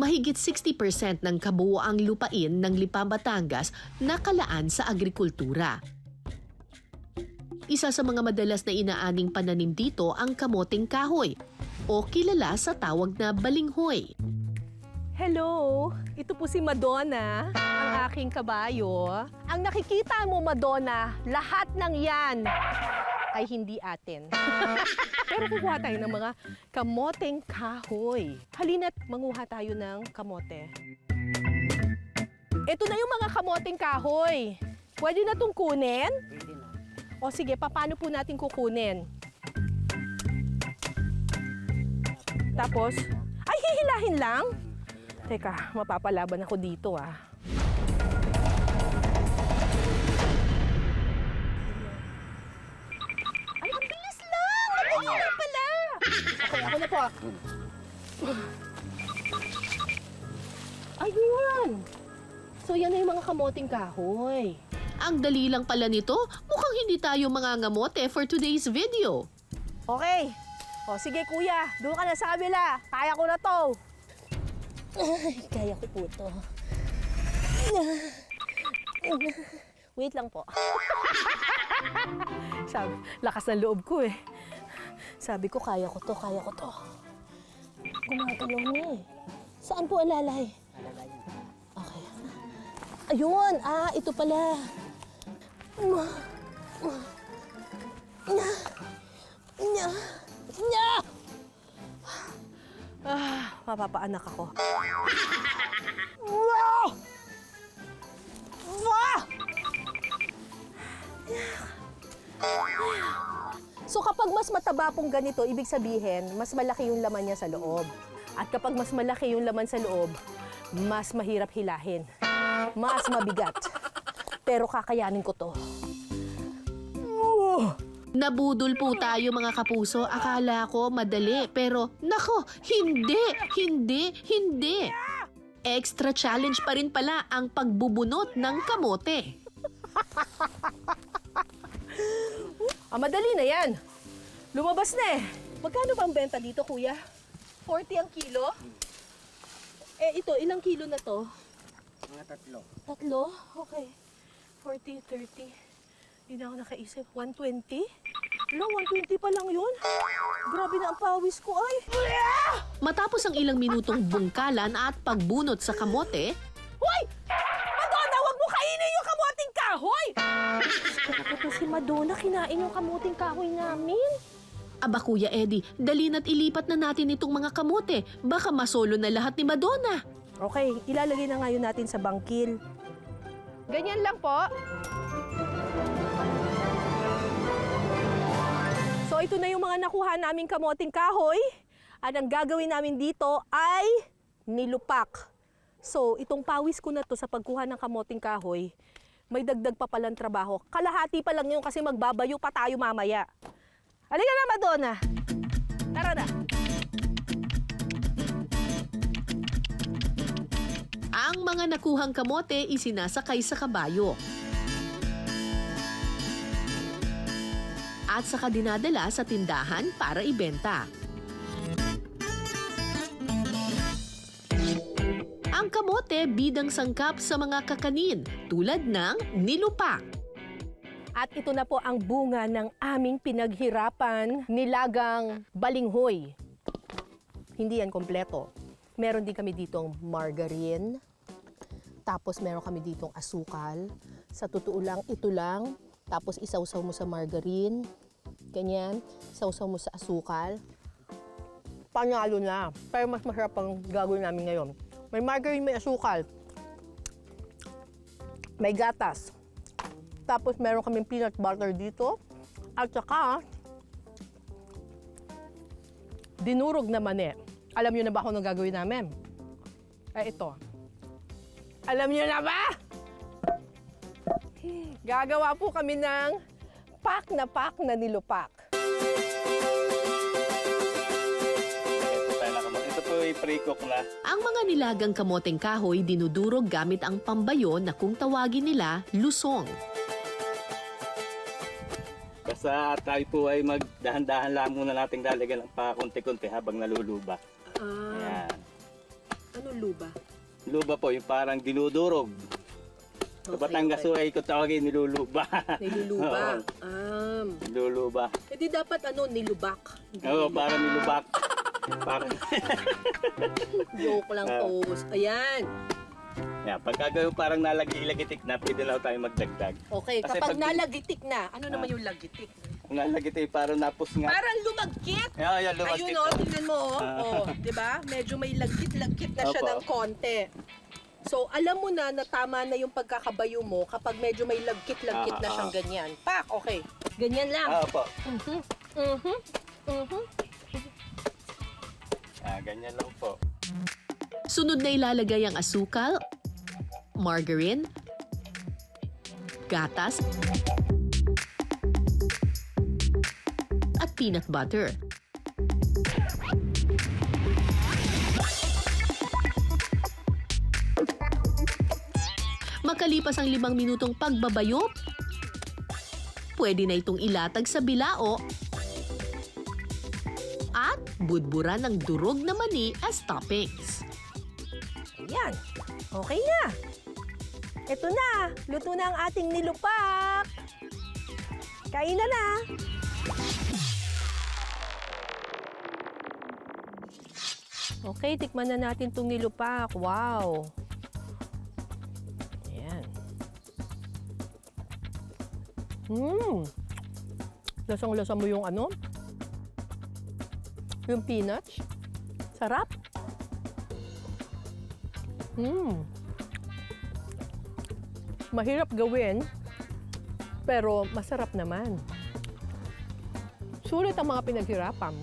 mahigit 60% ng kabuoang lupain ng Lipa, Batangas nakalaan sa agrikultura. Isa sa mga madalas na inaaning pananim dito ang kamoting kahoy o kilala sa tawag na balinghoy. Hello! Ito po si Madonna, ang aking kabayo. Ang nakikita mo, Madonna, lahat ng yan ay hindi atin. Pero kukuha tayo ng mga kamoteng kahoy. Halina't manguha tayo ng kamote. Ito na yung mga kamoteng kahoy. Pwede na itong kunin? Pwede na. O sige, paano po natin kukunin? Tapos, ay hihilahin lang? Teka, mapapalaban ako dito ah. Ay, ang bilis lang! Ganyan lang pala! Okay, ako na po. Ayun! So yan na yung mga kamoting kahoy. Ang dali lang pala nito, mukhang hindi tayo mangangamote for today's video. Okay. O sige kuya, doon ka na sa kabila. Kaya ko na to. Ay, kaya ko po to. Wait lang po. Sabi, lakas ng loob ko eh. Sabi ko, kaya ko to, kaya ko to. Gumagalaw niya eh. Saan po alalay? Alalay. Okay. Ayun! Ah, ito pala. Ah, mapapaanak ako. Wow! Wow! So kapag mas mataba pong ganito, ibig sabihin, mas malaki yung laman niya sa loob. At kapag mas malaki yung laman sa loob, mas mahirap hilahin. Mas mabigat. Pero kakayanin ko to. Nabudol po tayo mga kapuso, akala ko madali pero nako, hindi. Extra challenge pa rin pala ang pagbubunot ng kamote. Ah, madali na yan. Lumabas na eh. Magkano bang benta dito, kuya? 40 ang kilo? Eh, ito, ilang kilo na to? Mga tatlo. Tatlo? Okay. 40, 30. Hindi na ako nakaisip. 120? Wala, 120 pa lang yun. Grabe na ang pawis ko, ay. Matapos ang ilang minutong bungkalan at pagbunot sa kamote, Hoy! Madonna, wag mo kainin yung kamuting kahoy! Ito si Madonna, kinain yung kamuting kahoy namin. aba Kuya Eddie, dali na't ilipat na natin itong mga kamote. Baka masolo na lahat ni Madonna. Okay, ilalagay na ngayon natin sa bangkil. Ganyan lang po. So ito na yung mga nakuha naming kamoting kahoy. At ang gagawin namin dito ay nilupak. So itong pawis ko na to sa pagkuha ng kamoting kahoy, may dagdag pa palang trabaho. Kalahati pa lang yun kasi magbabayo pa tayo mamaya. Halika na, Madonna. Tara na. Ang mga nakuhang kamote isinasakay sa kabayo. At saka dinadala sa tindahan para ibenta. Ang kamote bidang sangkap sa mga kakanin tulad ng nilupak. At ito na po ang bunga ng aming pinaghirapan, nilagang balinghoy. Hindi yan kompleto. Meron din kami ditong margarine. Tapos meron kami ditong asukal. Sa totoo lang, ito lang. Tapos isawsaw mo sa margarine. Ganyan. Isawsaw mo sa asukal. Panalo na. Pero mas masarap ang gagawin namin ngayon. May margarine, may asukal. May gatas. Tapos meron kaming peanut butter dito. At saka, dinurog na mani. Alam niyo na ba kung anong gagawin namin? Eh, ito. Alam niyo na ba? Gagawa po kami ng pak na nilupak. Ito po ay pre-cook na. Ang mga nilagang kamoteng kahoy dinudurog gamit ang pambayo na kung tawagin nila lusong. Basta tayo po ay magdahan-dahan lang muna nating lalagyan pa konti-konti habang naluluba. Ayan. Ano luba? Luba po, yung parang dinudurog. Sa Batangas po ay kung tawagin niluluba. Niluluba. Niluluba. Eh di dapat nilubak. Oo, parang nilubak. Parang, Joke lang, Toast. Ayan. yeah, pagka gawin parang nalagitik na, pwede na tayo magdagdag. Okay, Kasi kapag pag- nalagitik na, ano naman yung lagitik? Kung nalagitik, parang napus nga. Parang lumagkit. Yeah, lumagkit. Ayun tingnan mo, di ba? Medyo may lagkit-lagkit na siya Opo. ng konti. So, alam mo na tama na yung pagkakabayo mo kapag medyo may lagkit-lagkit na siyang ganyan. Pak, okay. Ganyan lang. Opo. Mhm. Mhm. Ganyan lang po. Sunod na ilalagay ang asukal, margarine, gatas, at peanut butter. Makalipas ang 5 minutong pagbabayo, pwede na itong ilatag sa bilao at budburan ng durog na mani as toppings. Ayan. Okay na. Ito na. Luto na ang ating nilupak. Kain na. Okay, tikman na natin itong nilupak. Wow. Ayan. Lasang-lasa mo yung yung peanuts. Sarap. Mahirap gawin, pero masarap naman. Sulit ang mga pinaghirapan.